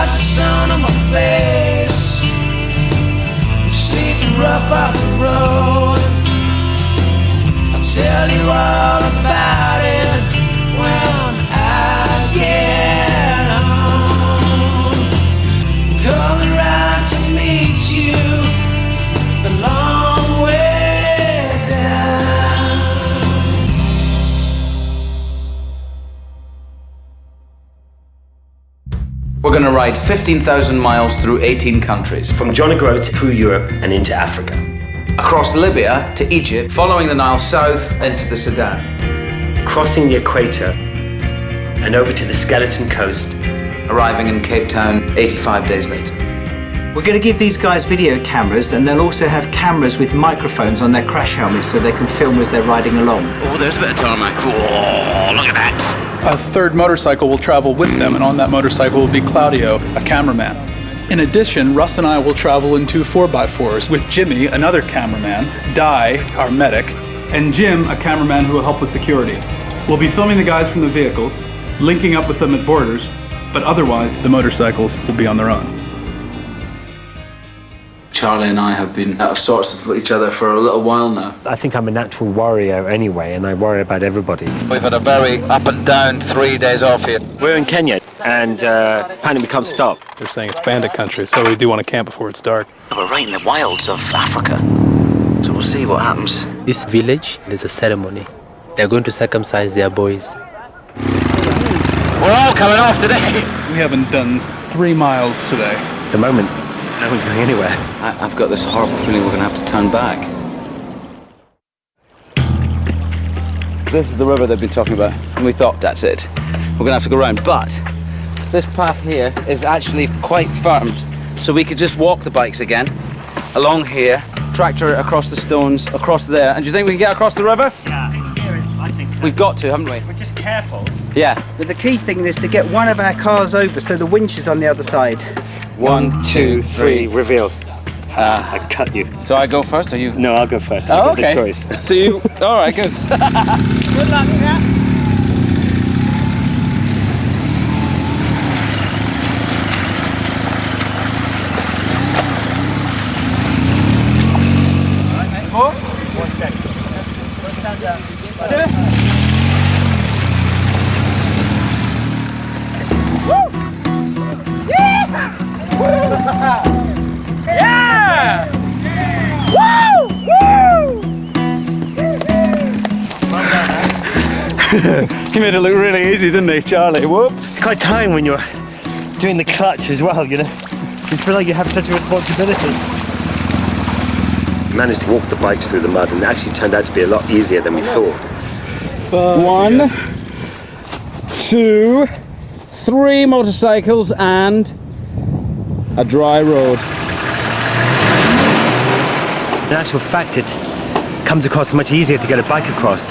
got the sun on my face. I'm sleeping rough off the road. I'll tell you all about it when I get home. Coming round to meet you the long way down. We're going to ride 15,000 miles through 18 countries. From John O'Groat through Europe and into Africa. Across Libya to Egypt, following the Nile south into the Sudan. Crossing the equator and over to the Skeleton Coast. Arriving in Cape Town 85 days later. We're going to give these guys video cameras, and they'll also have cameras with microphones on their crash helmets so they can film as they're riding along. Oh, there's a bit of tarmac. Oh, look at that. A third motorcycle will travel with them, and on that motorcycle will be Claudio, a cameraman. In addition, Russ and I will travel in 2 4x4s with Jimmy, another cameraman, Di, our medic, and Jim, a cameraman who will help with security. We'll be filming the guys from the vehicles, linking up with them at borders, but otherwise the motorcycles will be on their own. Charlie and I have been out of sorts with each other for a little while now. I think I'm a natural worrier anyway, and I worry about everybody. We've had a very up and down 3 days off here. We're in Kenya, and apparently we can't stop. They're saying it's bandit country, so we do want to camp before it's dark. We're right in the wilds of Africa, so we'll see what happens. This village, there's a ceremony. They're going to circumcise their boys. We're all coming off today. We haven't done 3 miles today. At the moment, no one's going anywhere. I've got this horrible feeling we're going to have to turn back. This is the river they've been talking about, and we thought that's it. We're going to have to go around, but this path here is actually quite firm, so we could just walk the bikes again along here, tractor it across the stones, across there. And do you think we can get across the river? Yeah, I think so. We've got to, haven't we? We're just careful. Yeah. But the key thing is to get one of our cars over so the winch is on the other side. 1, 2, 3. Reveal. I cut you. So I go first, or you? No, I'll go first. Oh, You okay. got the choice. So you, all right, good. Good luck, yeah. Yeah! He made it look really easy, didn't he, Charlie? Whoop. It's quite tiring when you're doing the clutch as well, you know. You feel like you have such a responsibility. We managed to walk the bikes through the mud, and it actually turned out to be a lot easier than we thought. 1, 2, 3 motorcycles and a dry road. In actual fact, it comes across much easier to get a bike across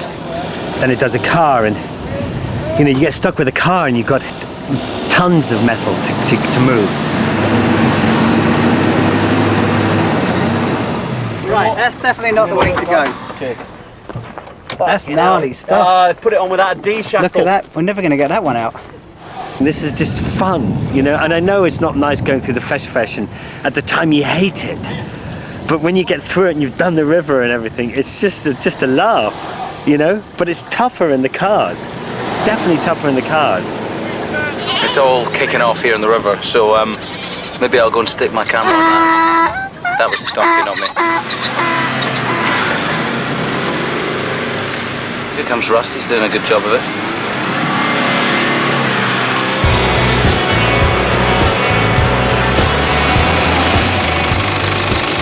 than it does a car, and you know, you get stuck with a car and you've got tons of metal to move. Right, that's definitely not the way to go. That's gnarly stuff. Put it on without a D shackle. Look at that. We're never going to get that one out. This is just fun, you know, and I know it's not nice going through the fresh, and at the time you hate it, but when you get through it and you've done the river and everything, it's just a laugh, you know. But it's tougher in the cars, definitely tougher in the cars. It's all kicking off here in the river, so maybe I'll go and stick my camera on that. That was the donkey, not me. Here comes Russ, he's doing a good job of it.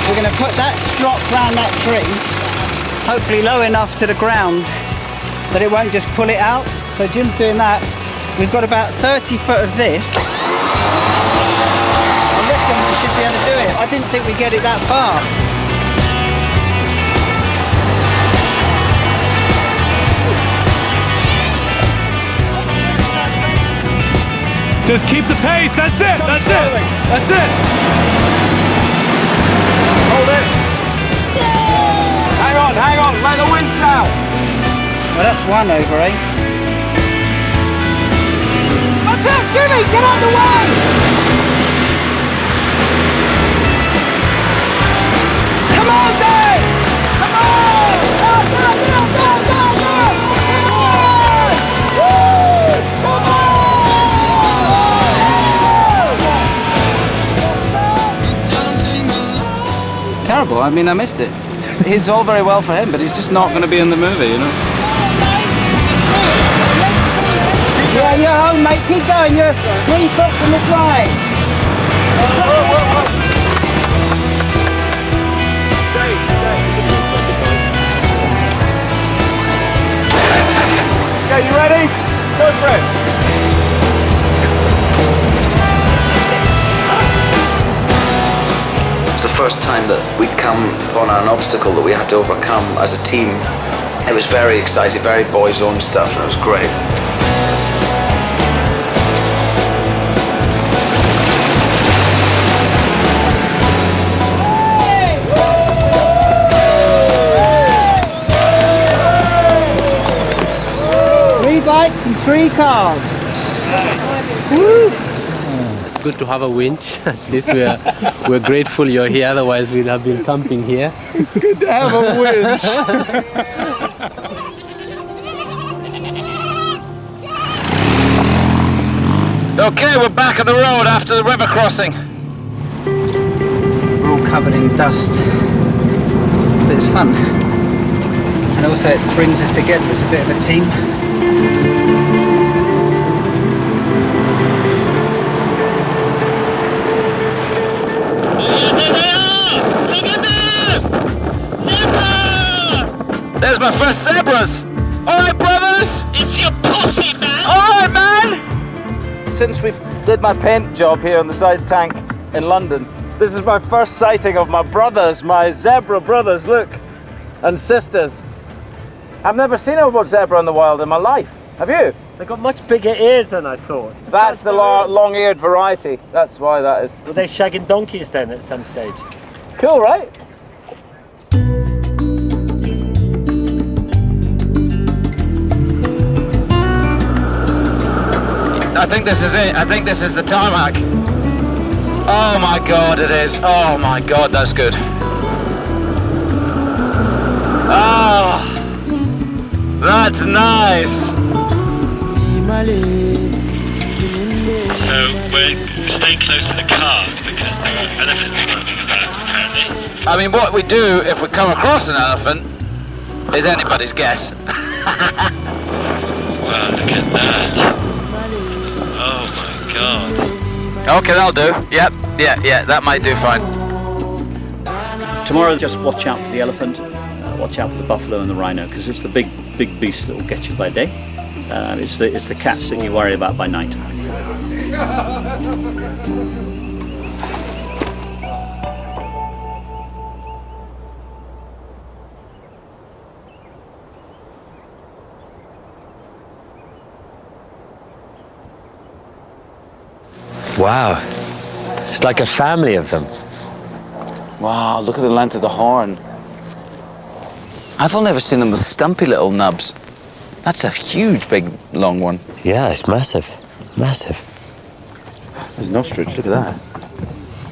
We're going to put that strop round that tree, hopefully low enough to the ground that it won't just pull it out. So Jim's doing that. We've got about 30 foot of this. I reckon we should be able to do it. I didn't think we'd get it that far. Just keep the pace, that's it, that's it, that's it. Hold it. Hang on, let the wind out. Well, that's one over, eh? Watch out, Jimmy, get out of the way! terrible. I mean, I missed it. It's all very well for him, but he's just not going to be in the movie, you know. Yeah, you're home, mate. Keep going. You're 3 foot from the drive. Okay, you ready? Go for it. It was the first time that we'd come upon an obstacle that we had to overcome as a team. It was very exciting, very boys' own stuff, and it was great. Bikes and 3 cars. It's good to have a winch. At least we're grateful you're here, otherwise we'd have been camping here. It's good to have a winch. Okay, we're back on the road after the river crossing. We're all covered in dust, but it's fun. And also it brings us together as a bit of a team. There's my first zebras! Alright, brothers! It's your pussy, man! Alright, man! Since we did my paint job here on the side tank in London, this is my first sighting of my brothers, my zebra brothers, look, and sisters. I've never seen a zebra in the wild in my life. Have you? They've got much bigger ears than I thought. That's the long-eared variety. That's why that is. Were they shagging donkeys then at some stage? Cool, right? I think this is it. I think this is the tarmac. Oh my God, it is. Oh my God, that's good. Oh, that's nice. So we're staying close to the cars because there are elephants running about, apparently. I mean, what we do if we come across an elephant is anybody's guess. Wow, look at that. Oh my God. Okay, that'll do. Yep, yeah, that might do fine. Tomorrow, just watch out for the elephant, watch out for the buffalo and the rhino, because it's the big beasts that will get you by day. It's the cats that you worry about by night. Wow, it's like a family of them. Wow, look at the length of the horn. I've only ever seen them with stumpy little nubs. That's a huge, big, long one. Yeah, it's massive, massive. There's an ostrich, look at that.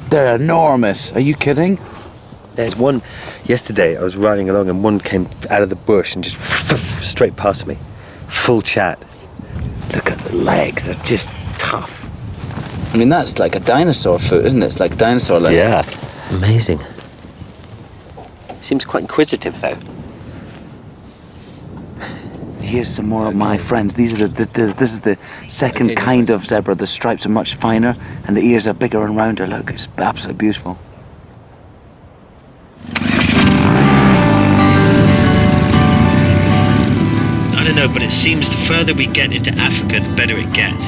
They're enormous, are you kidding? There's one, yesterday I was riding along and one came out of the bush and just straight past me. Full chat. Look at the legs, they're just tough. I mean, that's like a dinosaur foot, isn't it? It's like dinosaur leg. Yeah, amazing. Seems quite inquisitive though. Here's some more of my friends. These are this is the second kind of zebra. The stripes are much finer and the ears are bigger and rounder. Look, it's absolutely beautiful. I don't know, but it seems the further we get into Africa, the better it gets.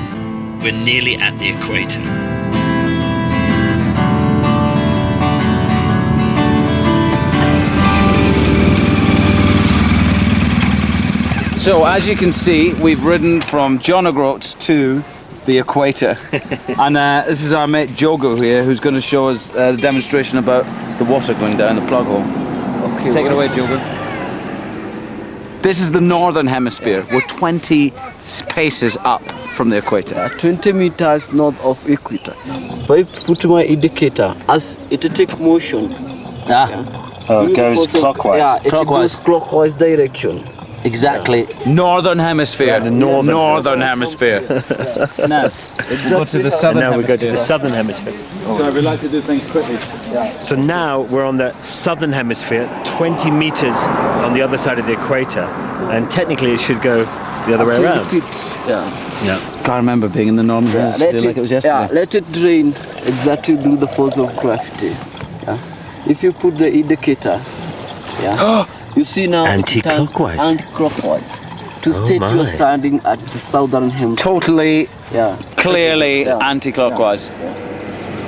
We're nearly at the equator. So, as you can see, we've ridden from John O'Groats to the equator. And this is our mate Jogo here, who's going to show us the demonstration about the water going down the plug hole. Okay, take it away, Jogo. This is the northern hemisphere. We're 20 paces up from the equator. 20 meters north of equator. If I put my indicator as it takes motion. Oh, it goes clockwise. Yeah, it goes clockwise direction. Exactly. Northern Hemisphere. the northern Hemisphere. Now, we go to the southern And now we go to hemisphere. the southern hemisphere. So we like to do things quickly. So now we're on the southern hemisphere, 20 meters on the other side of the equator, and technically it should go the other way around. Yeah. Can't remember being in the northern hemisphere like it was yesterday. let it drain exactly do the force of gravity. Yeah. If you put the indicator, you see now Anti-clockwise. Anti-clockwise. To state my. you're standing at the southern hemisphere. Totally, Yeah. clearly anti-clockwise.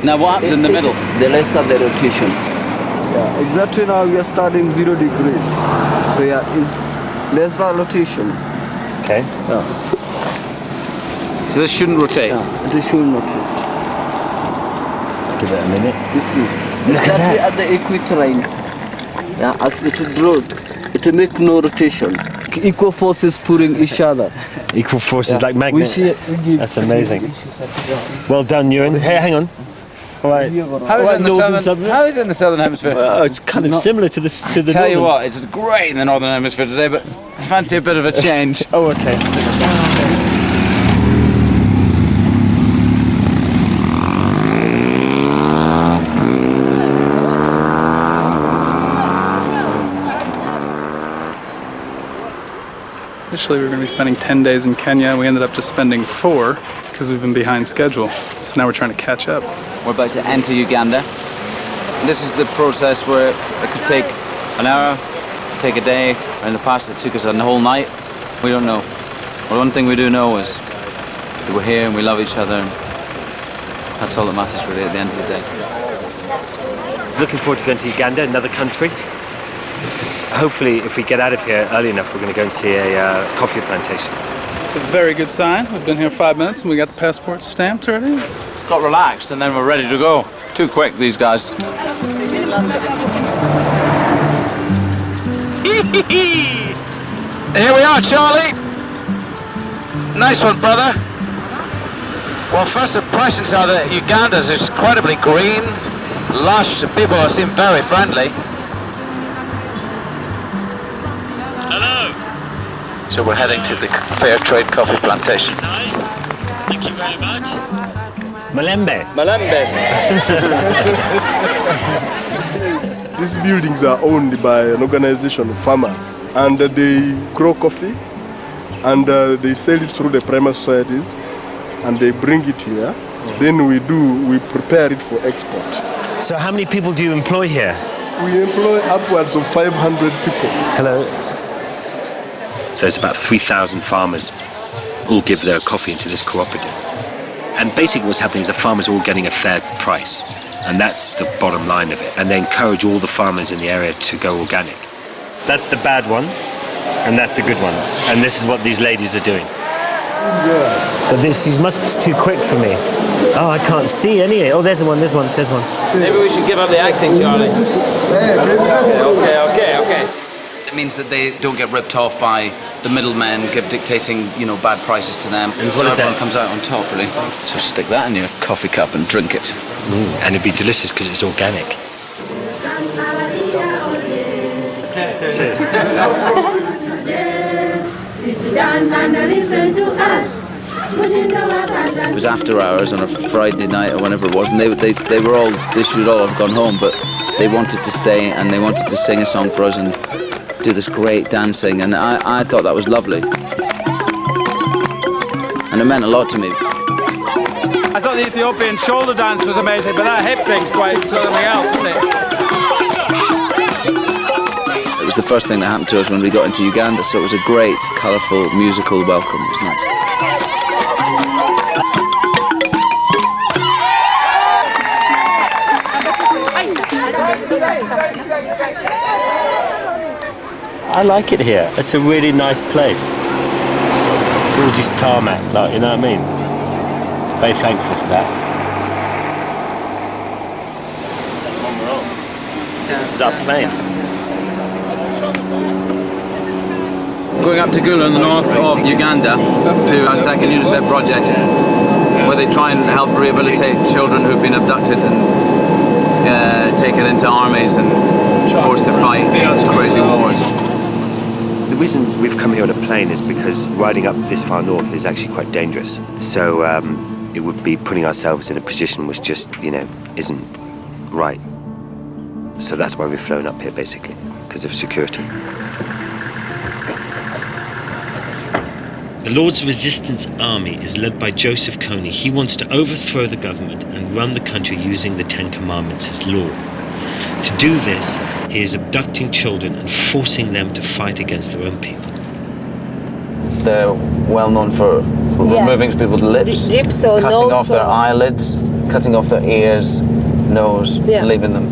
Now what happens in the middle? The lesser the rotation. Yeah. Exactly now we are starting 0 degrees. There is lesser rotation. Okay. So this shouldn't rotate. Yeah. It should not. Give it a minute. You see. Exactly at the equatorial. Yeah. As it draws, it make no rotation. Equal forces pulling each other. Equal forces like magnets. That's amazing. Well done, Ewan. Hey, hang on. All right. How is it in the southern hemisphere? Well, it's kind of similar to the Tell you northern. what, it's great in the northern hemisphere today, but I fancy a bit of a change. Oh, okay. Initially, we were going to be spending 10 days in Kenya. We ended up just spending 4 because we've been behind schedule. So now we're trying to catch up. We're about to enter Uganda. This is the process where it could take an hour, take a day. In the past, it took us a whole night. We don't know. Well, one thing we do know is that we're here and we love each other. And that's all that matters really at the end of the day. Looking forward to going to Uganda, another country. Hopefully, if we get out of here early enough, we're going to go and see a coffee plantation. It's a very good sign. We've been here 5 minutes and we got the passports stamped already. Just got relaxed and then we're ready to go. Too quick, these guys. Here we are, Charlie. Nice one, brother. Well, first impressions are that Uganda's incredibly green, lush, and people seem very friendly. Hello. So we're heading to the Fair Trade Coffee Plantation. Nice. Thank you very much. Malembe. These buildings are owned by an organization of farmers, and they grow coffee, and they sell it through the primary societies, and they bring it here. Then we prepare it for export. So how many people do you employ here? We employ upwards of 500 people. Hello. There's about 3,000 farmers all give their coffee into this cooperative. And basically what's happening is the farmers are all getting a fair price. And that's the bottom line of it. And they encourage all the farmers in the area to go organic. That's the bad one, and that's the good one. And this is what these ladies are doing. But this is much too quick for me. Oh, I can't see any. Oh, there's one. Maybe we should give up the acting, Charlie. Okay. It means that they don't get ripped off by the middlemen dictating, bad prices to them. And so what is everyone that? comes out on top, really. So stick that in your coffee cup and drink it. And it'd be delicious because it's organic. Cheers. It was after hours on a Friday night or whenever it was, and they should all have gone home, but they wanted to stay and they wanted to sing a song for us and do this great dancing, and I thought that was lovely. And it meant a lot to me. I thought the Ethiopian shoulder dance was amazing, but that hip thing's quite something else, isn't it? It was the first thing that happened to us when we got into Uganda, so it was a great, colourful, musical welcome. It was nice. I like it here. It's a really nice place. Gorgeous tarmac, you know what I mean? Very thankful for that. This is our plane. Going up to Gulu in the north of Uganda to our second UNICEF project, where they try and help rehabilitate children who've been abducted and taken into armies and forced to fight these crazy wars. The reason we've come here on a plane is because riding up this far north is actually quite dangerous. So it would be putting ourselves in a position which just, isn't right. So that's why we've flown up here, basically, because of security. The Lord's Resistance Army is led by Joseph Kony. He wants to overthrow the government and run the country using the Ten Commandments as law. To do this, he is abducting children and forcing them to fight against their own people. They're well known for removing people's lips, cutting off their eyelids, cutting off their ears, nose, leaving them.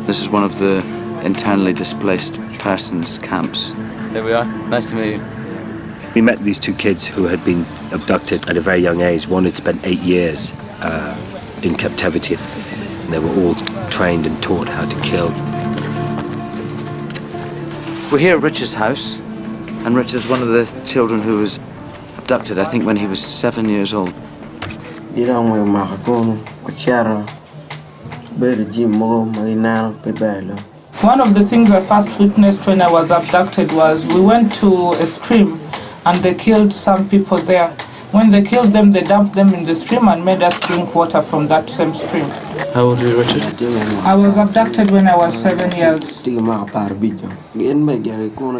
This is one of the internally displaced persons camps. There we are. Nice to meet you. We met these two kids who had been abducted at a very young age. One had spent 8 years in captivity. And they were all trained and taught how to kill. We're here at Rich's house, and Rich is one of the children who was abducted, I think, when he was 7 years old. One of the things I first witnessed when I was abducted was we went to a stream and they killed some people there. When they killed them, they dumped them in the stream and made us drink water from that same stream. How old are you, Richard? I was abducted when I was 7 years.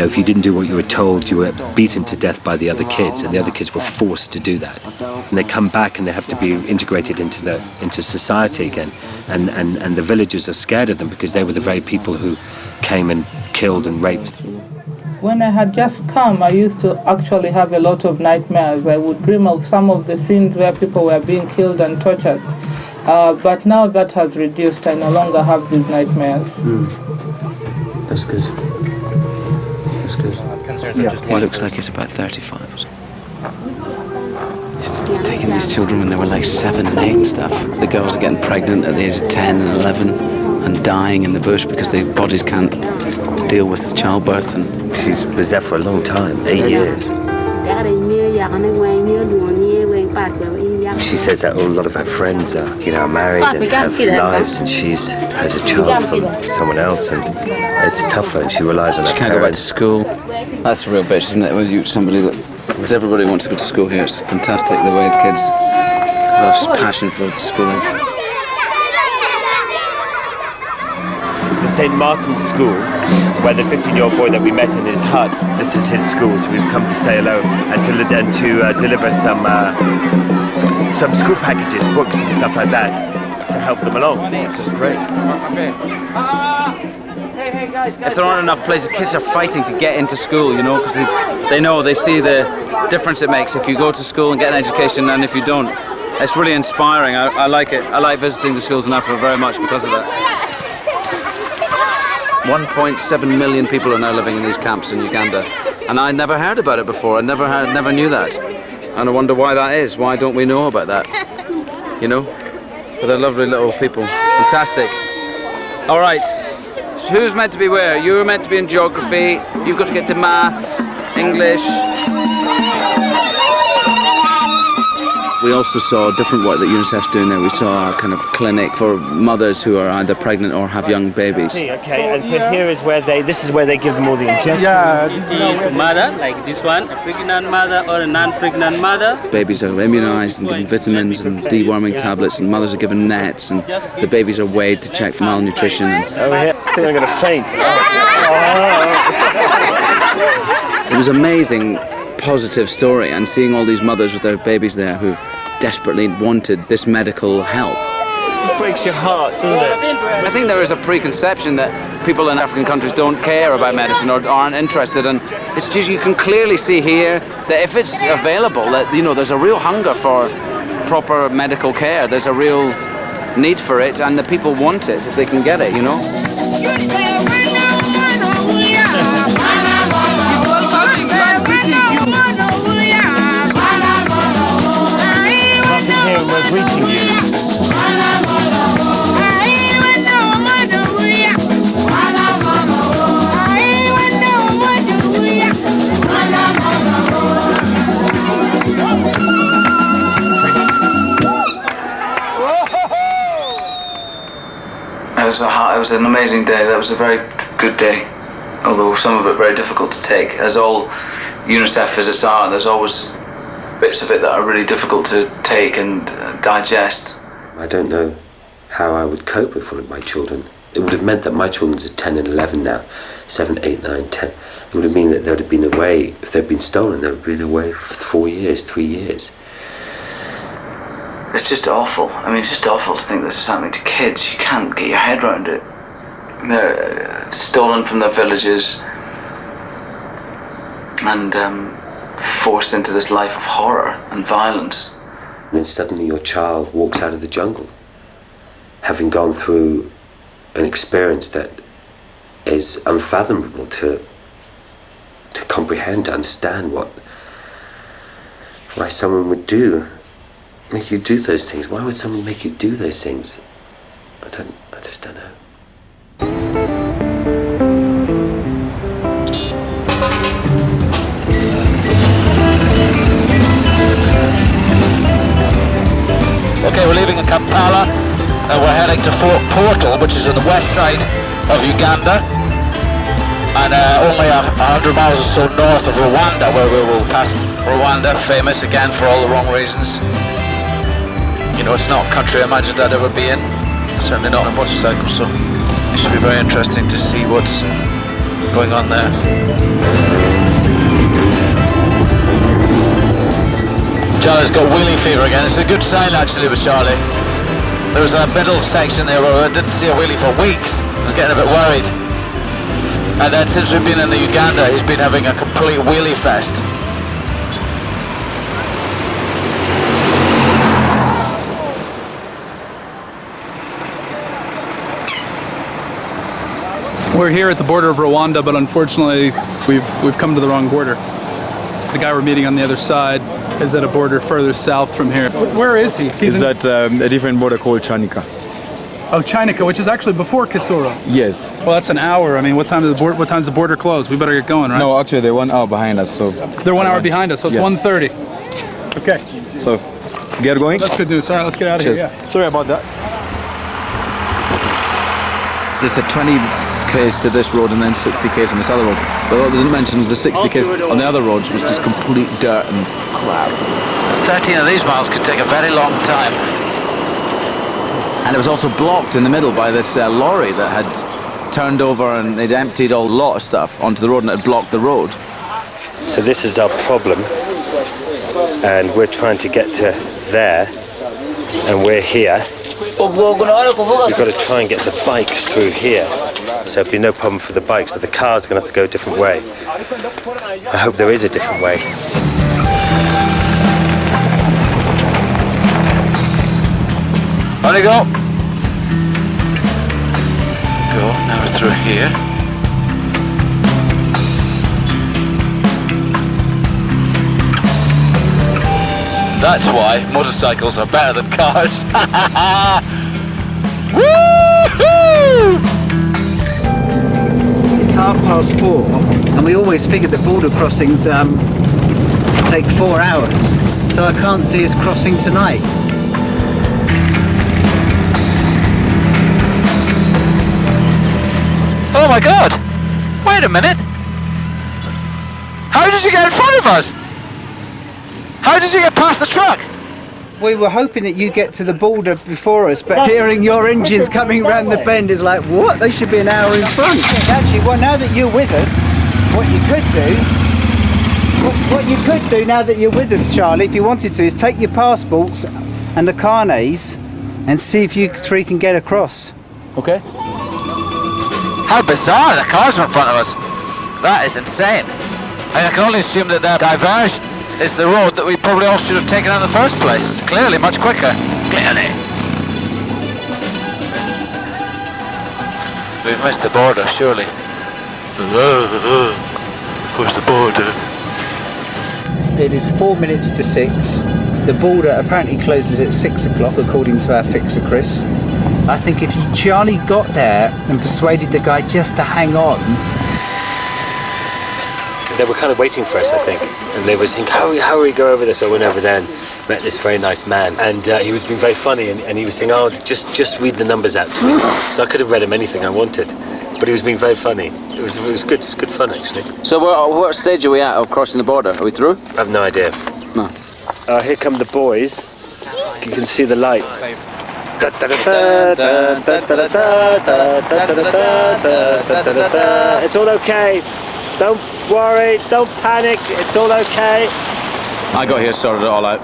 If you didn't do what you were told, you were beaten to death by the other kids, and the other kids were forced to do that. And they come back and they have to be integrated into society again. And the villagers are scared of them because they were the very people who came and killed and raped. When I had just come, I used to actually have a lot of nightmares. I would dream of some of the scenes where people were being killed and tortured. But now that has reduced. I no longer have these nightmares. That's good. That's good. He looks like he's about 35 or so. He's taking these children when they were like 7 and 8 and stuff. The girls are getting pregnant at the age of 10 and 11 and dying in the bush because their bodies can't deal with childbirth. And she was there for a long time, 8 years. She says that a lot of her friends are, married and have lives, and she has a child from someone else, and it's tougher, and she relies on her parents. She can't go back to school. That's a real bitch, isn't it? When you somebody that, because everybody wants to go to school here. It's fantastic the way the kids have passion for schooling. It's the St. Martin's School, where the 15-year-old boy that we met in his hut, this is his school, so we've come to say hello and to deliver some school packages, books and stuff like that, to help them along. It's great. Hey guys. If there aren't enough places, kids are fighting to get into school, because they see the difference it makes if you go to school and get an education and if you don't. It's really inspiring. I like it. I like visiting the schools in Africa very much because of that. 1.7 million people are now living in these camps in Uganda, and I never heard about it before. I never knew that, and I wonder why that is. Why don't we know about that? But they're lovely little people. Fantastic. All right, so who's meant to be where? You're meant to be in geography. You've got to get to maths, English. We also saw different work that UNICEF's doing there. We saw a kind of clinic for mothers who are either pregnant or have young babies. Okay, and so here is where this is where they give them all the injections. Yeah. Mother, like this one, a pregnant mother or a non-pregnant mother. Babies are immunised and given vitamins and deworming tablets, and mothers are given nets, and the babies are weighed to check for malnutrition. Oh, yeah. I think I'm going to faint. It was amazing, positive story, and seeing all these mothers with their babies there who desperately wanted this medical help. It breaks your heart, doesn't it? I think there is a preconception that people in African countries don't care about medicine or aren't interested, and it's just, you can clearly see here that if it's available, that there's a real hunger for proper medical care. There's a real need for it, and the people want it if they can get it. Was reaching you. It was an amazing day. That was a very good day. although some of it very difficult to take. As all UNICEF visits are, there's always bits of it that are really difficult to take and digest. I don't know how I would cope with one of my children. It would have meant that my children are 10 and 11 now, 7, 8, 9, 10. It would have meant that they would have been away, if they'd been stolen, they would have been away for 4 years, 3 years. It's just awful. I mean, it's just awful to think this is happening to kids. You can't get your head around it. They're stolen from their villages and forced into this life of horror and violence. And then suddenly your child walks out of the jungle, having gone through an experience that is unfathomable to comprehend, to understand why someone would make you do those things. Why would someone make you do those things? I just don't know. Okay, we're leaving Kampala and we're heading to Fort Portal, which is on the west side of Uganda, and only 100 miles or so north of Rwanda, where we will pass. Rwanda, famous again for all the wrong reasons. You know, it's not a country I imagined I'd ever be in. Certainly not on a motorcycle, so it should be very interesting to see what's going on there. Charlie's got wheelie fever again. It's a good sign actually with Charlie. There was a middle section there where I didn't see a wheelie for weeks. I was getting a bit worried. And then since we've been in the Uganda, he's been having a complete wheelie fest. We're here at the border of Rwanda, but unfortunately we've come to the wrong border. The guy we're meeting on the other side is at a border further south from here. Where is he? He's at a different border called Chanika. Oh, Chinika, which is actually before Kisoro. Yes. Well, that's an hour. I mean, what time's the border close? We better get going, right? No, actually, they're 1 hour behind us. So they're 1 hour behind us, so it's 1:30. Okay. So, get going? That's good news. All right, let's get out of here. Yeah. Sorry about that. There's a 20 k's to this road and then 60 k's on this other road. But what they didn't mention was the 60 k's on the other roads was just complete dirt and crap. 13 of these miles could take a very long time. And it was also blocked in the middle by this lorry that had turned over and they'd emptied a lot of stuff onto the road and it had blocked the road. So this is our problem, and we're trying to get to there, and we're here. We've got to try and get the bikes through here. So it'll be no problem for the bikes, but the cars are going to have to go a different way. I hope there is a different way. On you go. Go, now we're through here. That's why motorcycles are better than cars. Woo-hoo! It's 4:30, and we always figured that border crossings take 4 hours, so I can't see us crossing tonight. Oh my God! Wait a minute! How did you get in front of us? How did you get past the truck? We were hoping that you get to the border before us, but hearing your engines coming around the bend is like, what? They should be an hour in front. Actually, well, now that you're with us, what you could do now that you're with us, Charlie, if you wanted to, is take your passports and the carnets and see if you three can get across. Okay. How bizarre! The cars are in front of us. That is insane. I can only assume that that diversion is the road that we probably all should have taken in the first place. It's clearly much quicker. Clearly. We've missed the border, surely. Where's the border? It is 4 minutes to 6. The border apparently closes at 6 o'clock, according to our fixer, Chris. I think if Charlie got there and persuaded the guy just to hang on. They were kind of waiting for us, I think, and they were saying, hurry, go over there. So I went over there and met this very nice man, and he was being very funny, and he was saying, oh, just read the numbers out to me. So I could have read him anything I wanted. But he was being very funny. It was good. It was good fun, actually. So what stage are we at of crossing the border? Are we through? I have no idea. No. Here come the boys. You can see the lights. It's all okay. Don't worry. Don't panic. It's all okay. I got here, sorted it all out.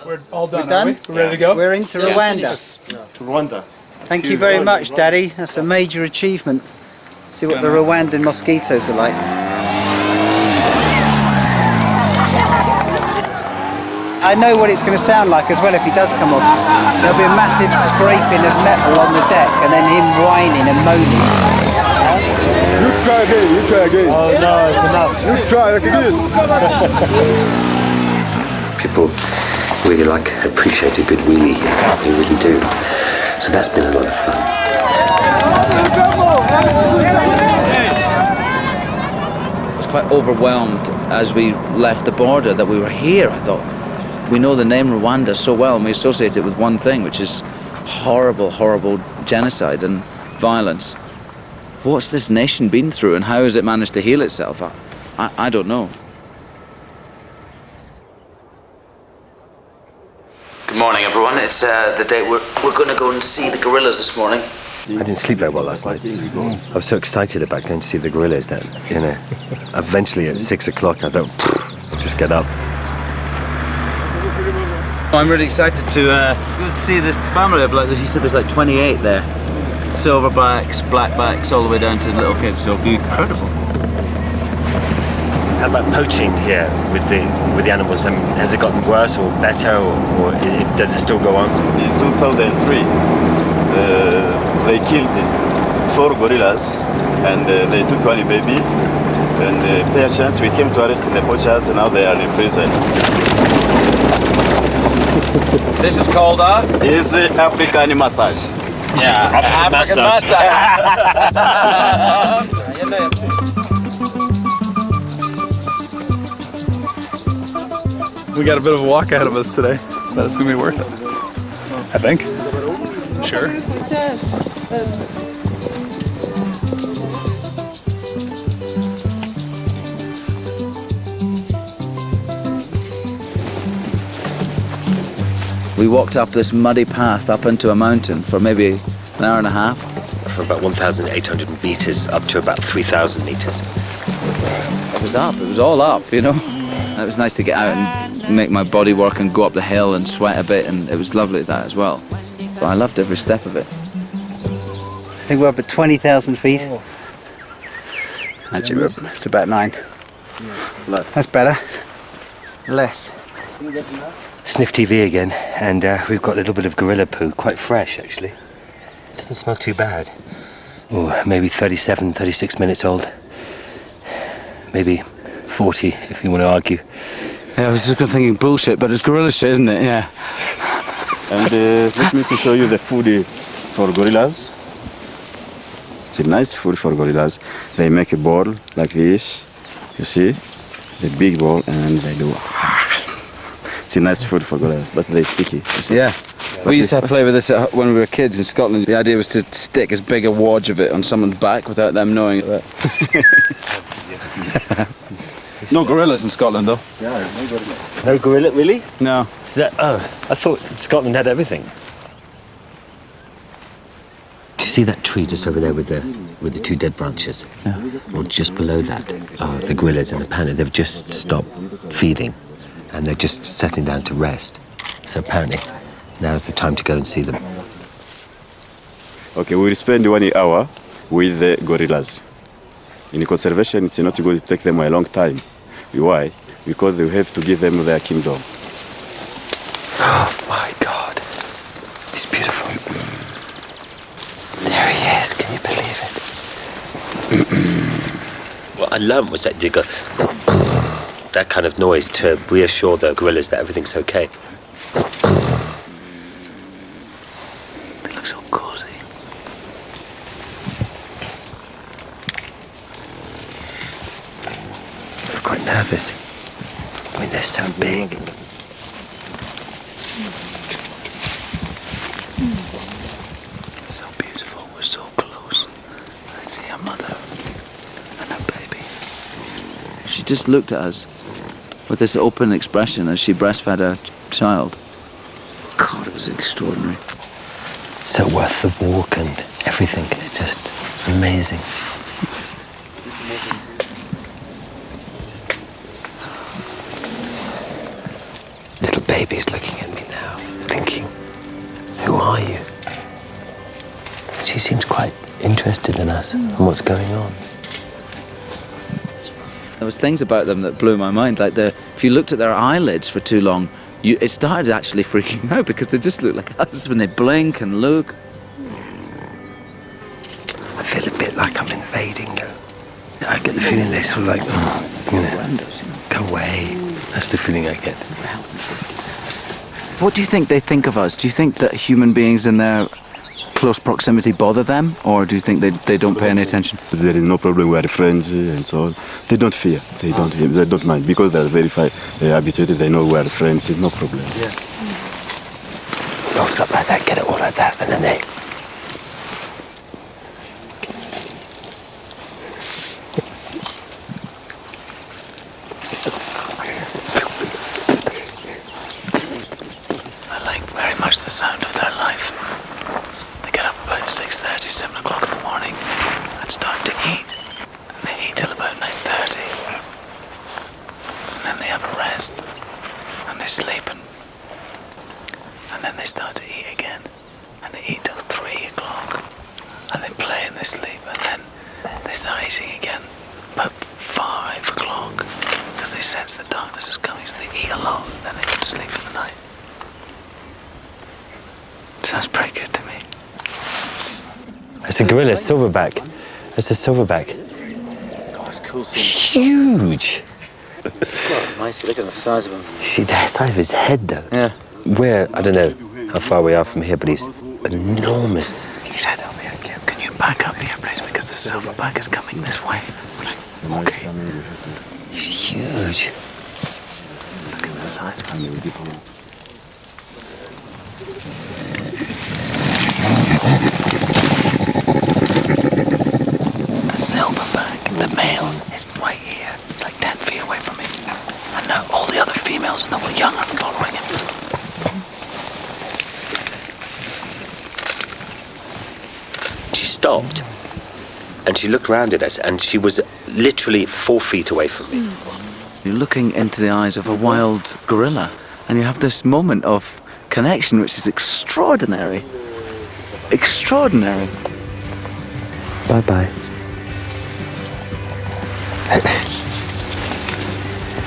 We're all done, We're done? are we? We're ready to go? We're into Rwanda. To Rwanda. Thank you very much, Daddy. That's a major achievement. See what the Rwandan mosquitoes are like. I know what it's going to sound like as well if he does come off. There'll be a massive scraping of metal on the deck and then him whining and moaning. You try again. Oh no, it's enough. You try again. People really appreciate a good wheelie here. They really do. So that's been a lot of fun. I was quite overwhelmed as we left the border that we were here. I thought, we know the name Rwanda so well and we associate it with one thing, which is horrible, horrible genocide and violence. What's this nation been through and how has it managed to heal itself? I don't know. Good morning, everyone. It's the day we're going to go and see the gorillas this morning. I didn't sleep very well last night. I was so excited about going to see the gorillas that, eventually at 6 o'clock I thought, I'll just get up. I'm really excited to see the family of, you said there's 28 there. Silverbacks, blackbacks, all the way down to the little kids, so incredible. How about poaching here with the animals? Has it gotten worse or better, or does it still go on? In 2003, they killed 4 gorillas and they took one baby. And per chance, we came to arrest the poachers, and now they are in prison. This is called It's African massage. Yeah, African massage. We got a bit of a walk ahead of us today, but it's going to be worth it. I think. Sure. We walked up this muddy path up into a mountain for maybe an hour and a half. For about 1,800 meters up to about 3,000 meters. It was up, it was all up, It was nice to get out and make my body work and go up the hill and sweat a bit, and it was lovely that as well. But I loved every step of it. I think we're up at 20,000 feet. Actually, it's about 9. That's better. Less. Sniff TV again, and we've got a little bit of gorilla poo, quite fresh actually. Doesn't smell too bad. Oh, maybe 37, 36 minutes old. Maybe 40 if you want to argue. Yeah, I was just thinking bullshit, but it's gorilla shit, isn't it? Yeah. And let me to show you the food for gorillas. It's a nice food for gorillas. They make a ball like this, you see? The big ball, and they do. It's a nice food for gorillas, but they're sticky, you see? Yeah. We used to play with this when we were kids in Scotland. The idea was to stick as big a wad of it on someone's back without them knowing it. No gorillas in Scotland, though. No gorilla, really? No. Is that? Oh, I thought Scotland had everything. Do you see that tree just over there with the 2 dead branches? Yeah. Well, just below that are the gorillas and the panda. They've just stopped feeding, and they're just settling down to rest. So apparently, now's the time to go and see them. Okay, we'll spend 1 hour with the gorillas. In conservation, it's not good to take them a long time. Why? Because we have to give them their kingdom. Oh my God. He's beautiful. There he is, can you believe it? What I learned was that you go that kind of noise to reassure the gorillas that everything's okay. They look so cozy. I'm quite nervous. I mean, they're so big. She just looked at us with this open expression as she breastfed her child. God, it was extraordinary. So worth the walk and everything. It's just amazing. Little baby's looking at me now, thinking, who are you? She seems quite interested in us and what's going on. There was things about them that blew my mind, like if you looked at their eyelids for too long, it started actually freaking me out because they just look like us when they blink and look. I feel a bit like I'm invading though. I get the feeling they're sort of like, go away. That's the feeling I get. What do you think they think of us? Do you think that human beings in their close proximity bother them, or do you think they don't pay any attention? There is no problem. We are friends and so on. They don't fear. They don't mind because they are very habituated. They know we are friends. It's no problem. Yeah. They'll stop like that, get it all like that, and then they. I like very much the sound of their life. They get up about 6:30, 7 o'clock in the morning and start to eat. And they eat till about 9:30. And then they have a rest. And they sleep. And then they start to eat again. And they eat till 3 o'clock. And they play and they sleep. And then they start eating again about 5 o'clock. Because they sense the darkness is coming. So they eat a lot. And then they go to sleep for the night. Sounds pretty good to me. It's a gorilla, silverback. It's a silverback. Oh, it's cool. Huge. Nice. Look at the size of him. You see the size of his head, though. Yeah. I don't know how far we are from here, but he's enormous. Can you back up here, please? Because the silverback is coming this way. Okay. He's huge. Look at the size of him. The silverback, the male, is right here. It's like 10 feet away from me. And now all the other females and the young are following him. She stopped and she looked round at us and she was literally 4 feet away from me. You're looking into the eyes of a wild gorilla and you have this moment of connection which is extraordinary. Extraordinary. Bye-bye.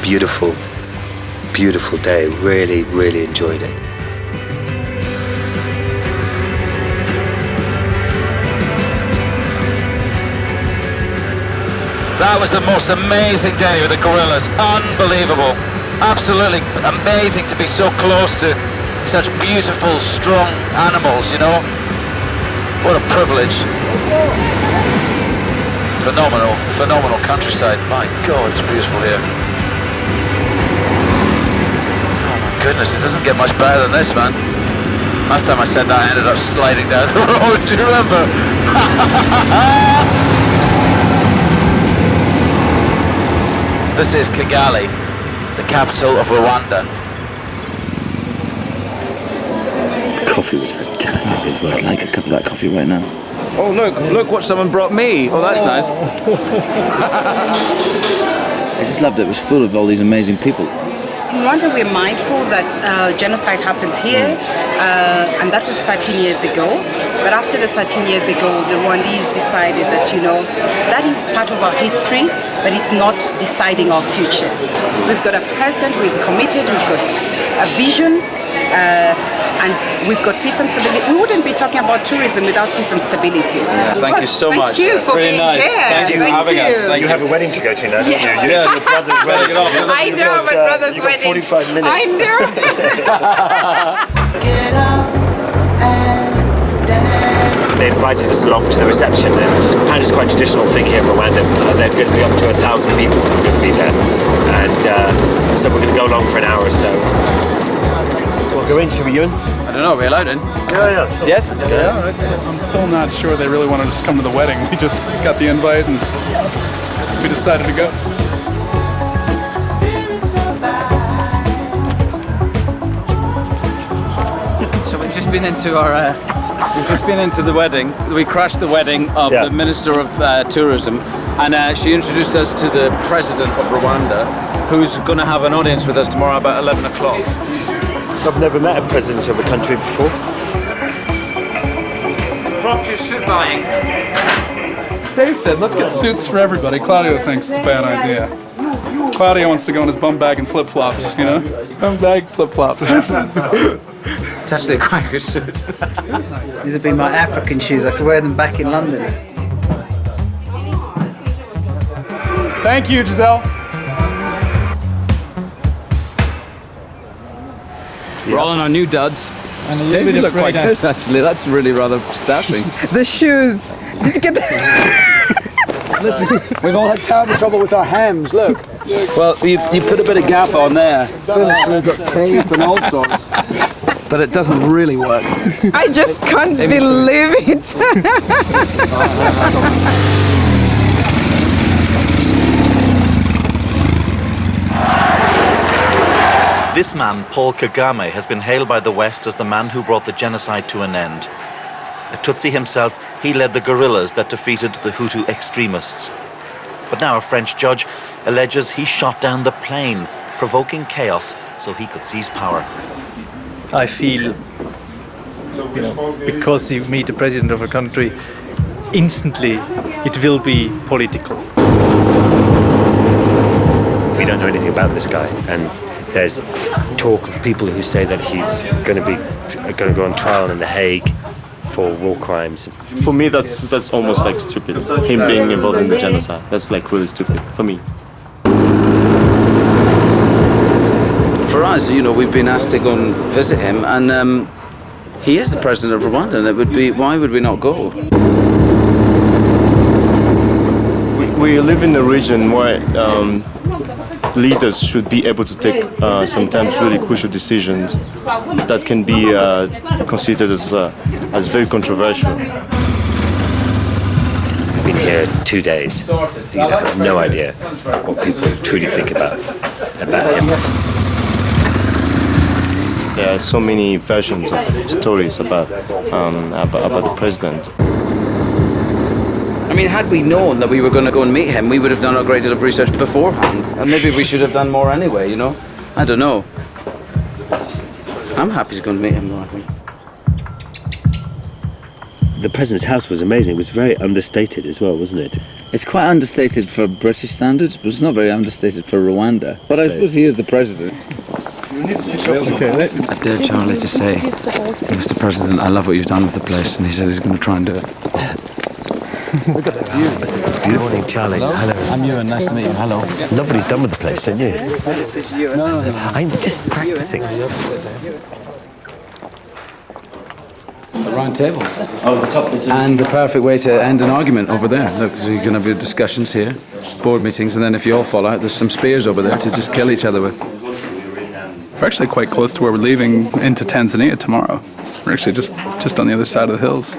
Beautiful, beautiful day. Really, really enjoyed it. That was the most amazing day with the gorillas. Unbelievable. Absolutely amazing to be so close to such beautiful, strong animals, you know. What a privilege. Phenomenal, phenomenal countryside. My God, it's beautiful here. Oh my goodness, it doesn't get much better than this, man. Last time I said that, I ended up sliding down the road, do you remember? This is Kigali, the capital of Rwanda. Coffee was fantastic as well. I'd like a cup of that coffee right now. Oh, look what someone brought me. Oh, that's nice. I just loved it. It was full of all these amazing people. In Rwanda, we're mindful that genocide happened here, and that was 13 years ago. But after the 13 years ago, the Rwandese decided that, that is part of our history, but it's not deciding our future. We've got a president who is committed, who's got a vision, and we've got peace and stability. We wouldn't be talking about tourism without peace and stability. Yeah, thank you so much. Thank you for really being nice. here. Thank you for having us. Thank you have a wedding to go to now, don't Yes. you? Yeah, your brother's wedding. I know, my brother's you've got wedding. 45 minutes. I know. They invited us along to the reception, and apparently it's quite a traditional thing here in Rwanda. There's going to be up to 1,000 people who are going to be there, and so we're going to go along for an hour or so. So we'll go in, shall we, Ewan? I don't know, are we allowed in? Yeah. Yes? I'm still not sure they really wanted us to come to the wedding. We just got the invite and we decided to go. been into our. We've just been into the wedding. We crashed the wedding of the Minister of Tourism, and she introduced us to the President of Rwanda, who's going to have an audience with us tomorrow about 11 o'clock. I've never met a president of a country before. Brought you suit buying. Dave said, let's get suits for everybody. Claudio thinks it's a bad idea. Claudio wants to go in his bum bag and flip-flops, you know? Bum bag, flip-flops. It's actually quite a good suit. These would be my African shoes. I could wear them back in London. Thank you, Giselle. We're all in our new duds. And a Dave, bit you look quite afraid good, actually. That's really rather dashing. The shoes. Did you get Listen, we've all had terrible trouble with our hams, look. Well, you put a bit of gaff on there. We've got tape and all sorts. But it doesn't really work. I just can't believe it. This man, Paul Kagame, has been hailed by the West as the man who brought the genocide to an end. A Tutsi himself, he led the guerrillas that defeated the Hutu extremists. But now a French judge alleges he shot down the plane, provoking chaos so he could seize power. I feel, because you meet the president of a country, instantly it will be political. We don't know anything about this guy, and there's talk of people who say that he's going to go on trial in The Hague for war crimes. For me, that's almost like stupid. Him being involved in the genocide, that's like really stupid for me. For us, you know, we've been asked to go and visit him, and he is the president of Rwanda, and it would be, why would we not go? We live in a region where leaders should be able to take sometimes really crucial decisions that can be considered as very controversial. I've been here 2 days. I have no idea what people truly think about him. There are so many versions of stories about the president. I mean, had we known that we were going to go and meet him, we would have done our great deal of research beforehand. And maybe we should have done more anyway, you know? I don't know. I'm happy to go and meet him, though, I think. The president's house was amazing. It was very understated as well, wasn't it? It's quite understated for British standards, but it's not very understated for Rwanda. But I suppose he is the president. I dared Charlie to say, Mr. President, I love what you've done with the place, and he said he's going to try and do it. Look at that view. Good morning, Charlie. Hello. I'm Ewan. Nice to meet you. Hello. Love what he's done with the place, don't you? This is Ewan. No. I'm just practicing. The round table. Oh, the top. And the perfect way to end an argument over there. Look, so you can have your discussions here, board meetings, and then if you all fall out, there's some spears over there to just kill each other with. We're actually quite close to where we're leaving into Tanzania tomorrow. We're actually just on the other side of the hills.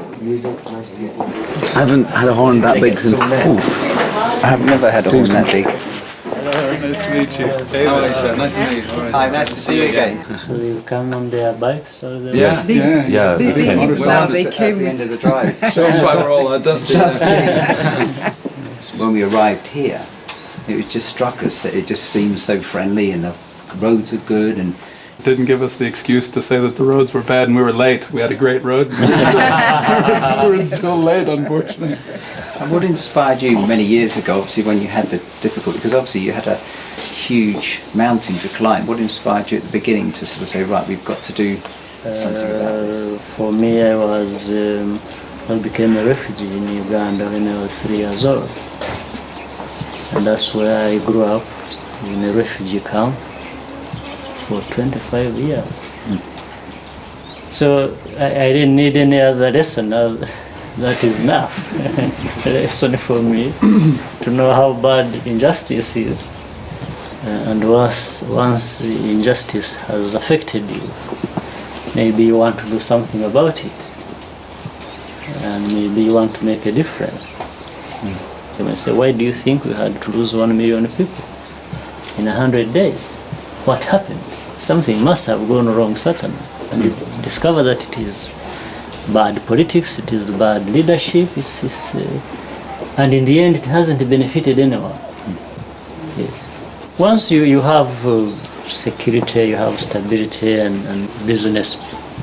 I haven't had a horn that big since... I've never had a horn that big. Hello, nice to meet you. How are you, sir? Nice to meet you. Hi, nice to see you again. So you come on their bikes or the Yeah. They came at the end of the drive. Shows why we're all dusty. When we arrived here, it just struck us that it just seemed so friendly and the roads are good and didn't give us the excuse to say that the roads were bad and we were late. We had a great road. We're still late, unfortunately. And what inspired you many years ago, obviously, when you had the difficulty, because obviously you had a huge mountain to climb, what inspired you at the beginning to sort of say, right, we've got to do something about this? For me, I became a refugee in Uganda when I was 3 years old. And that's where I grew up, in a refugee camp for 25 years. So I didn't need any other lesson. That is enough. A lesson for me to know how bad injustice is. And once injustice has affected you, maybe you want to do something about it. And maybe you want to make a difference. You may say, why do you think we had to lose 1 million people in 100 days? What happened? Something must have gone wrong, certainly. And you discover that it is bad politics, it is bad leadership, and in the end it hasn't benefited anyone. Yes. Once you have security, you have stability, and business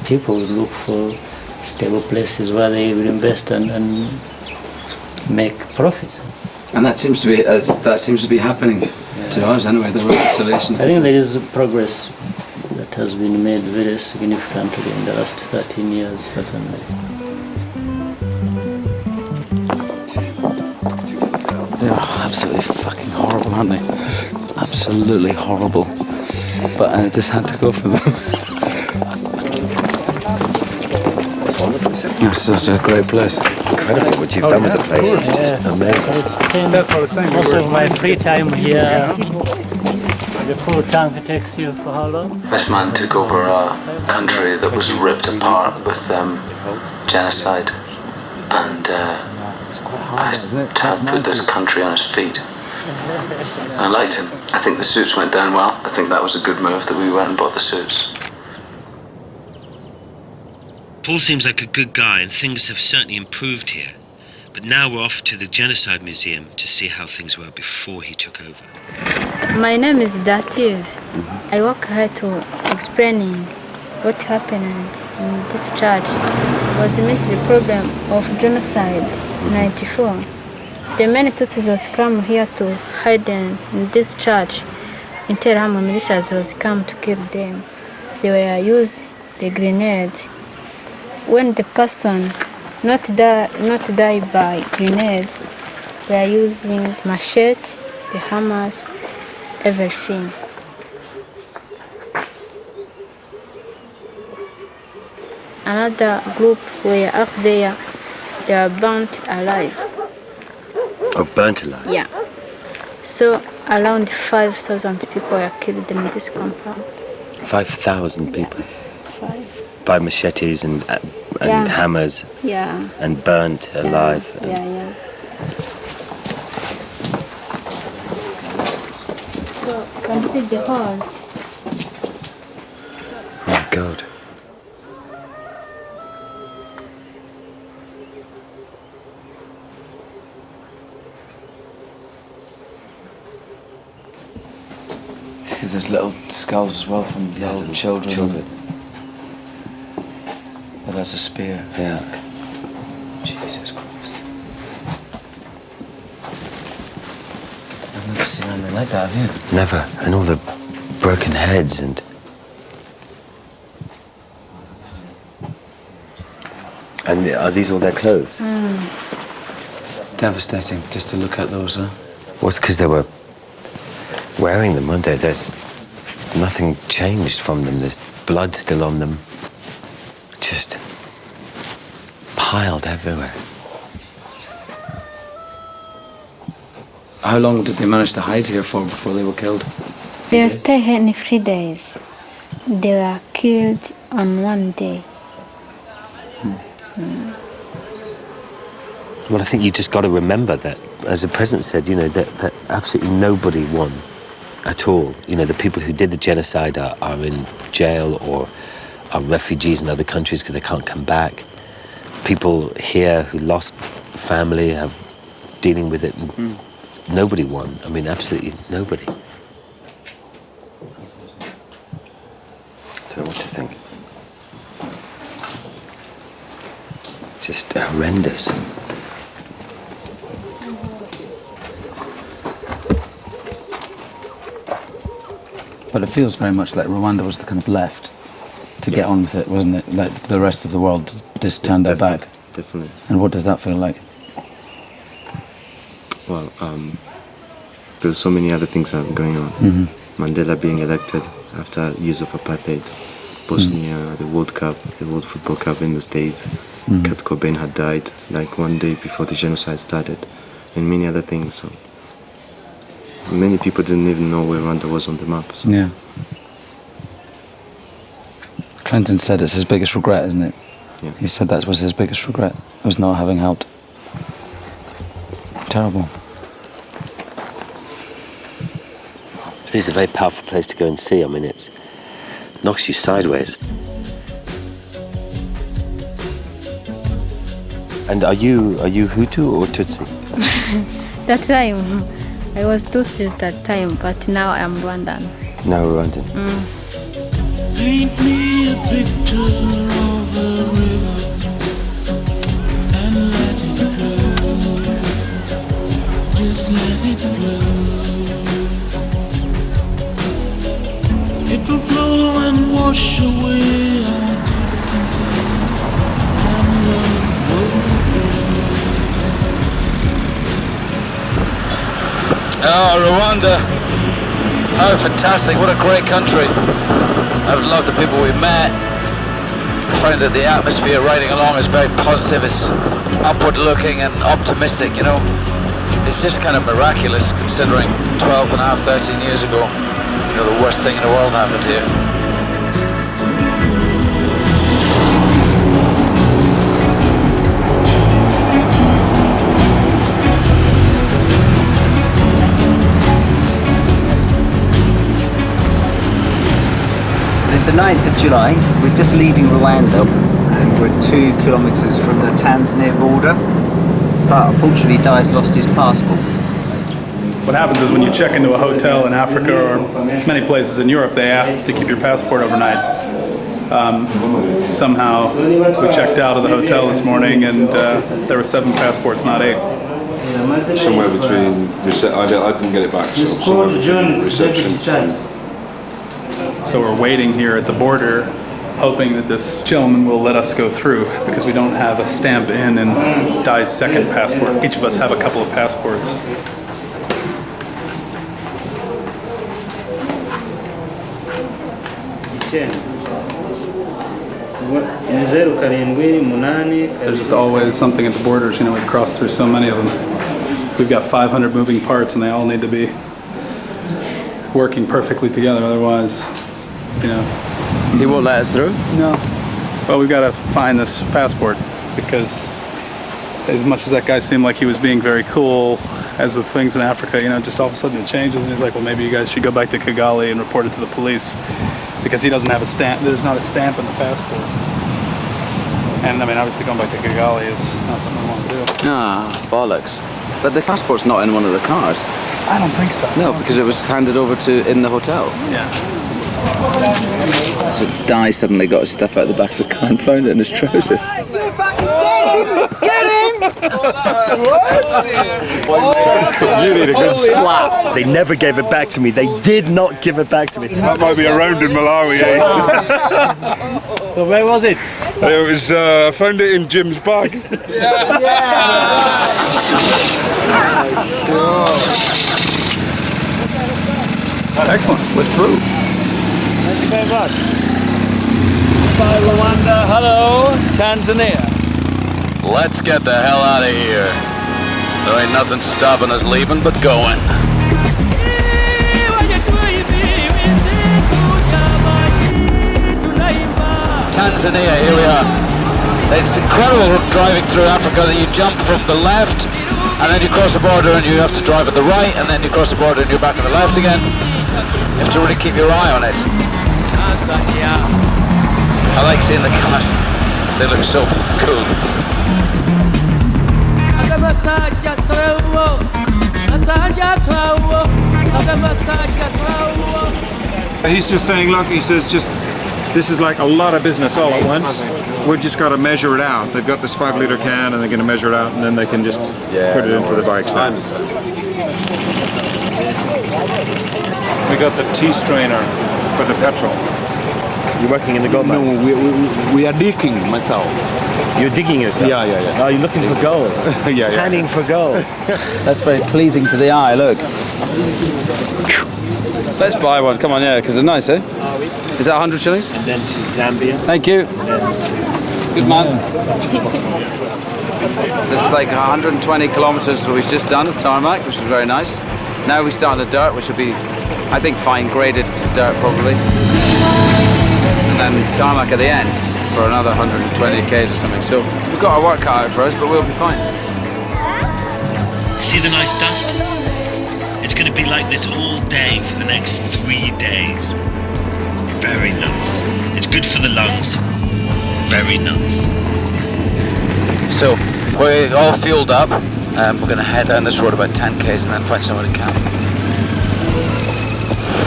people look for stable places where they will invest and make profits. And that seems to be happening to us anyway, the reconciliation. I think there is progress that has been made very significantly in the last 13 years, certainly. They are absolutely fucking horrible, aren't they? Absolutely horrible. But I just had to go for them. It's wonderful, isn't it? It's just a great place. Incredible what you've done with the place. It's just amazing. I spend most of my free time here. The full tank takes you for how long? This man took over a country that was ripped apart with genocide, and to put this country on his feet. I liked him. I think the suits went down well. I think that was a good move that we went and bought the suits. Paul seems like a good guy, and things have certainly improved here. But now we're off to the Genocide Museum to see how things were before he took over. My name is Dativ. I work here to explaining what happened in this church. Was immediately the problem of genocide, 94. The many Tutsis was come here to hide in this church until Hamo militias was come to kill them. They were used the grenades. When the person not die by grenades, they are using machete, the hammers, everything. Another group were up there, they are burnt alive. Oh, burnt alive? Yeah. So around 5,000 people were killed in this compound. 5,000 people? By machetes and Yeah. hammers. Yeah. And burnt alive. Yeah. So you can see the holes. Oh my God. Because there's little skulls as well from little children. Oh, that's a spear. Yeah. Jesus Christ. I've never seen anything like that, have you? Never. And all the broken heads and... And are these all their clothes? Devastating just to look at those, huh? Well, it's because they were wearing them, weren't they? There's nothing changed from them. There's blood still on them. Just piled everywhere. How long did they manage to hide here for before they were killed? They stayed here in 3 days. They were killed on 1 day. Well, I think you just got to remember that, as the president said, you know, that absolutely nobody won at all. You know, the people who did the genocide are in jail or are refugees in other countries because they can't come back. People here who lost family are dealing with it, and nobody won. I mean, absolutely nobody. Don't know what to think. Just horrendous. But it feels very much like Rwanda was the kind of left to get on with it, wasn't it? Like the rest of the world just turned their back. Definitely. And what does that feel like? Well, there's so many other things that are going on. Mandela being elected after years of apartheid, Bosnia, the World Cup, the World Football Cup in the States. Kurt Cobain had died like 1 day before the genocide started, and many other things. So many people didn't even know where Rwanda was on the map. So. Yeah. Clinton said it's his biggest regret, isn't it? Yeah. He said that was his biggest regret, was not having helped. Terrible. It is a very powerful place to go and see. I mean, it knocks you sideways. And are you Hutu or Tutsi? That time, I was Tutsi that time, but now I'm Rwandan. No, Rwandan. Paint me a picture of a river and let it flow. Just let it flow. It will flow and wash away our differences and love will Oh, Rwanda. How fantastic. What a great country. I would love the people we met. I find that the atmosphere riding along is very positive. It's upward looking and optimistic, you know. It's just kind of miraculous considering 12 and a half, 13 years ago, you know, the worst thing in the world happened here. It's the 9th of July. We're just leaving Rwanda and we're 2 kilometres from the Tanzania border. But unfortunately, Dai's lost his passport. What happens is when you check into a hotel in Africa or many places in Europe, they ask to keep your passport overnight. Somehow we checked out of the hotel this morning and there were 7 passports, not 8. Somewhere between, I didn't get it back, so somewhere between reception. So we're waiting here at the border, hoping that this gentleman will let us go through because we don't have a stamp in Dai's second passport. Each of us have a couple of passports. There's just always something at the borders, you know, we've crossed through so many of them. We've got 500 moving parts and they all need to be working perfectly together, otherwise, you know. He won't let us through? No. Well, we've got to find this passport because as much as that guy seemed like he was being very cool, as with things in Africa, you know, just all of a sudden it changes and he's like, well, maybe you guys should go back to Kigali and report it to the police because he doesn't have a stamp. There's not a stamp in the passport. And I mean, obviously going back to Kigali is not something I want to do. Ah, bollocks. But the passport's not in one of the cars. I don't think so. No, because it was handed over to in the hotel. Yeah. So Dai suddenly got his stuff out of the back of the car and found it in his trousers. Get him! You need a good slap. They never gave it back to me. They did not give it back to me. That might be around in Malawi, eh? So where was it? It was, I found it in Jim's bag. Excellent, we're through. Thank you very much. Bye, Rwanda. Hello, Tanzania. Let's get the hell out of here. There ain't nothing stopping us leaving but going. Tanzania, here we are. It's incredible driving through Africa that you jump from the left and then you cross the border and you have to drive at the right and then you cross the border and you're back on the left again. You have to really keep your eye on it. I like seeing the cars. They look so cool. He's just saying, look, he says, just this is like a lot of business all at once. We've just got to measure it out. They've got this 5-litre can and they're going to measure it out and then they can just put it into the bikes then. We got the T-strainer for the petrol. You're working in the gold mines? No, we are digging myself. You're digging yourself? Yeah. Oh, you're looking for gold? yeah. Panning for gold. That's very pleasing to the eye, look. Let's buy one, come on, yeah, because they're nice, eh? Is that 100 shillings? And then to Zambia. Thank you. Good man. This is like 120 kilometers we've just done of tarmac, which is very nice. Now we start on the dirt, which will be, I think, fine graded dirt probably. And then tarmac at the end for another 120 k's or something. So we've got our work cut out for us, but we'll be fine. See the nice dust? It's going to be like this all day for the next 3 days. Very nice. It's good for the lungs. Very nice. So, We're all fueled up. We're going to head down this road about 10 k's and then find somewhere to camp.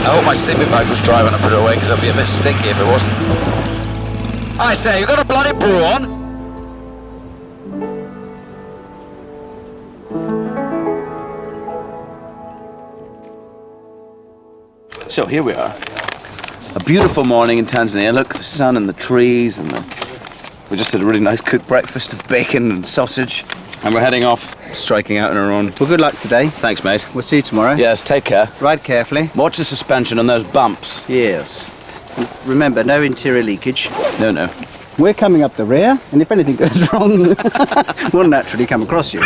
I hope my sleeping bag was dry when I put it away because it'd be a bit stinky if it wasn't. I say, you got a bloody brew on? So here we are. A beautiful morning in Tanzania. Look, the sun and the trees and we just had a really nice cooked breakfast of bacon and sausage. And we're heading off, striking out on our own. Well, good luck today. Thanks, mate. We'll see you tomorrow. Yes, take care. Ride carefully. Watch the suspension on those bumps. Yes. Remember, no interior leakage. No, no. We're coming up the rear, and if anything goes wrong, we'll naturally come across you.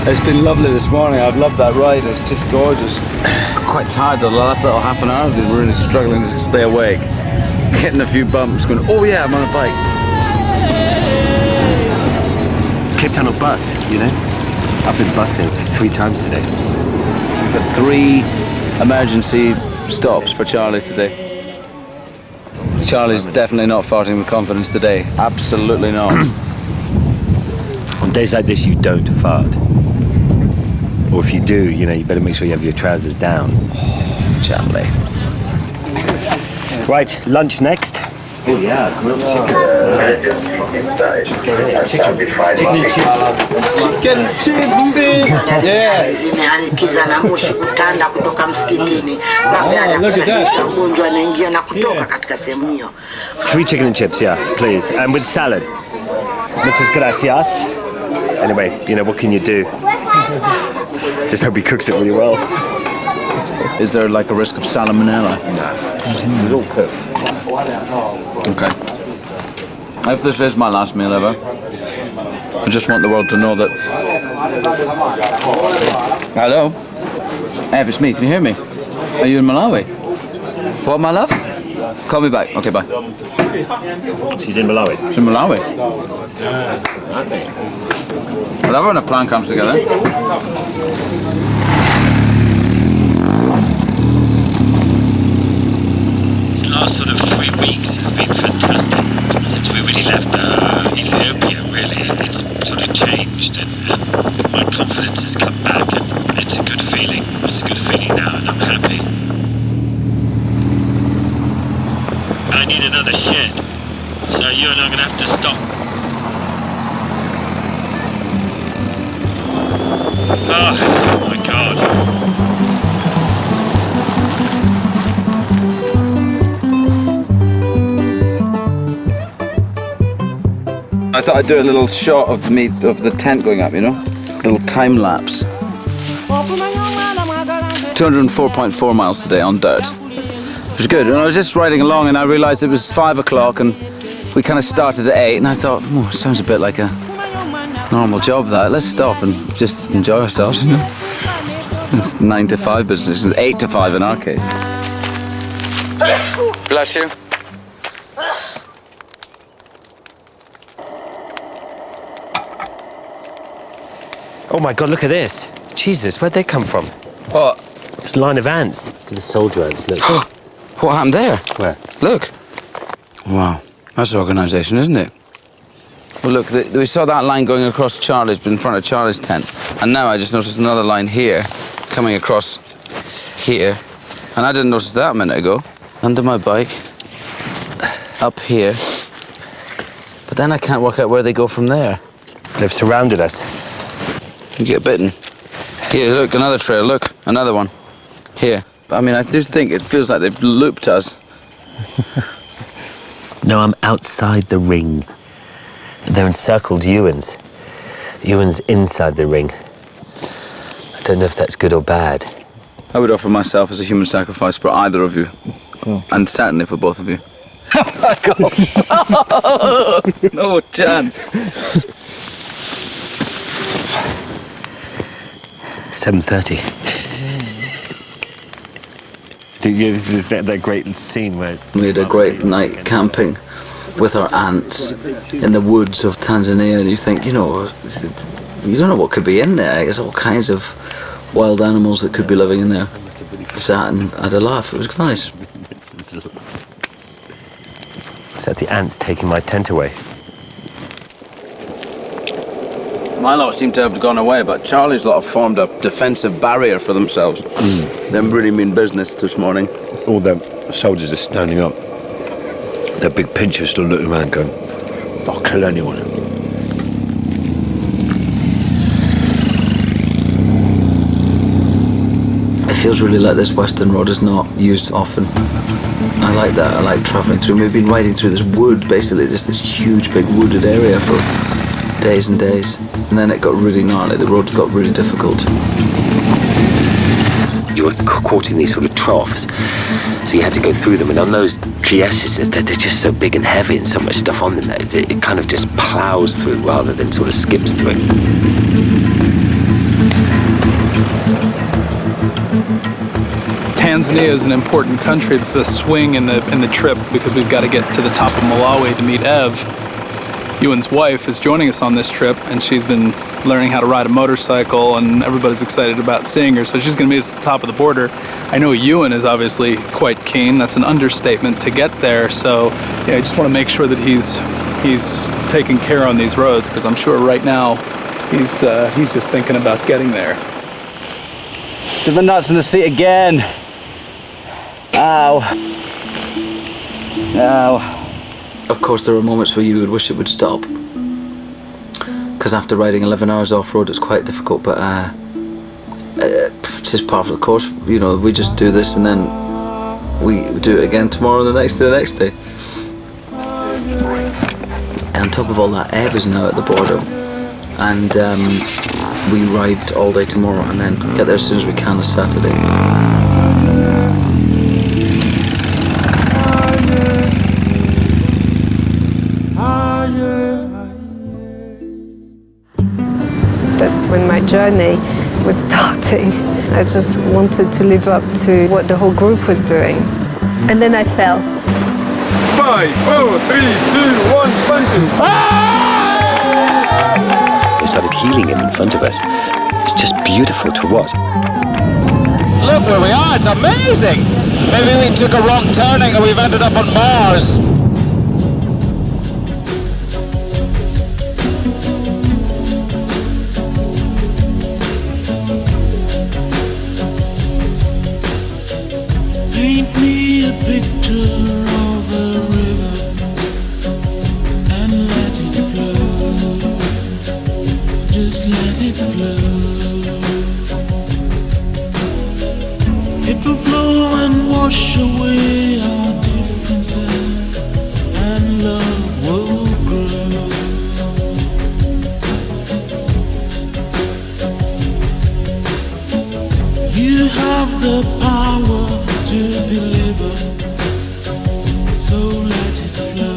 It's been lovely this morning. I've loved that ride. It's just gorgeous. Quite tired. The last little half an hour I've been really struggling to stay awake. Hitting a few bumps, going, oh yeah, I'm on a bike. Cape Tunnel bust, you know? I've been busting 3 times today. We've had 3 emergency stops for Charlie today. Charlie's definitely not farting with confidence today. Absolutely not. On days like this, you don't fart. Or if you do, you know, you better make sure you have your trousers down. Oh, Charlie. Right, lunch next. Oh yeah, grilled chicken. Chicken chips. Yeah. Oh, look at that. 3 chicken and chips, yeah, please. And with salad. Muchas gracias. Anyway, you know, what can you do? Just hope he cooks it really well. Is there like a risk of salmonella? No. It's all cooked. Okay. If this is my last meal ever, I just want the world to know that... Hello? Ev, it's me. Can you hear me? Are you in Malawi? What, my love? Call me back. Okay, bye. She's in Malawi. She's in Malawi. I love when a plan comes together. This last sort of 3 weeks has been fantastic. Since we really left Ethiopia, really, it's sort of changed and my confidence has come back and it's a good feeling. It's a good feeling now and I'm happy. I need another shed, so you and I are going to have to stop. Oh my God. I thought I'd do a little shot of the tent going up, you know? A little time lapse. 204.4 miles today on dirt. It was good. And I was just riding along and I realised it was 5 o'clock and we kind of started at 8 and I thought, oh, it sounds a bit like a normal job that. Let's stop and just enjoy ourselves, you know? It's 9 to 5 business, it's 8 to 5 in our case. Bless you. Oh my God, look at this. Jesus, where'd they come from? What? It's a line of ants. Look at the soldier ants, look. What happened there? Where? Look. Wow, that's organisation, isn't it? Well, look, we saw that line going across Charlie's, in front of Charlie's tent. And now I just noticed another line here, coming across here. And I didn't notice that a minute ago. Under my bike, up here. But then I can't work out where they go from there. They've surrounded us. You get bitten. Here, look, another trail, look, another one. Here. I mean, I do think it feels like they've looped us. No, I'm outside the ring. They're encircled Ewans. Ewan's inside the ring. I don't know if that's good or bad. I would offer myself as a human sacrifice for either of you. Oh, and certainly for both of you. No chance. 7:30. That great scene where we had a great night camping with our aunts in the woods of Tanzania, and you think, you know, you don't know what could be in there. There's all kinds of wild animals that could be living in there. Sat and had a laugh. It was nice. So that's the ants taking my tent away. My lot seem to have gone away, but Charlie's lot have formed a defensive barrier for themselves. Them really mean business this morning. All them soldiers are standing up. Their big pinchers still looking around going, I'll kill anyone. It feels really like this Western Road is not used often. I like that. I like travelling through. We've been riding through this wood, basically just this huge big wooded area for days and days. And then it got really gnarly. The road got really difficult. You were caught in these sort of troughs, so you had to go through them. And on those GSs, they're just so big and heavy and so much stuff on them that it kind of just plows through rather than sort of skips through. Tanzania is an important country. It's the swing in the trip because we've got to get to the top of Malawi to meet Ev. Ewan's wife is joining us on this trip, and she's been learning how to ride a motorcycle, and everybody's excited about seeing her, so she's going to meet us at the top of the border. I know Ewan is obviously quite keen. That's an understatement to get there, so yeah, I just want to make sure that he's taking care on these roads, because I'm sure right now he's just thinking about getting there. Did the nuts in the seat again. Ow. Ow. Of course, there are moments where you would wish it would stop, because after riding 11 hours off-road it's quite difficult, but it's just part of the course. You know, we just do this and then we do it again tomorrow and the next day. And on top of all that, Ev is now at the border, and we ride all day tomorrow and then get there as soon as we can on Saturday. That's when my journey was starting. I just wanted to live up to what the whole group was doing. And then I fell. 5, 4, 3, 2, 1, plunging. They started healing him in front of us. It's just beautiful to watch. Look where we are, it's amazing! Maybe we took a wrong turning and we've ended up on Mars. Paint me a picture of a river and let it flow. Just let it flow. It will flow and wash away our differences, and love will grow. You have the power to deliver, so let it flow.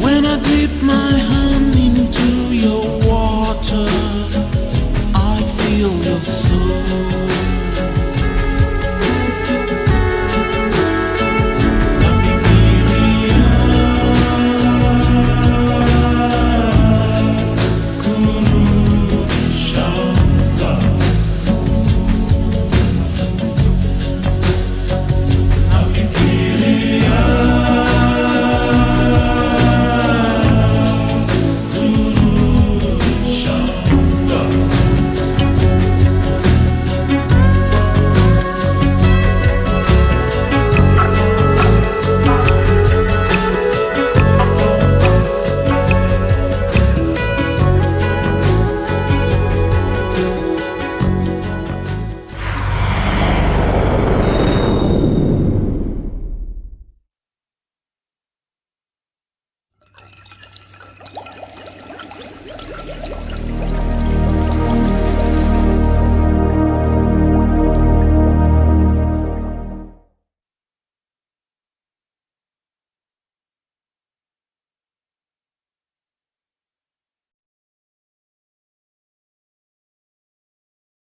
When I dip my hand into your water, I feel your soul.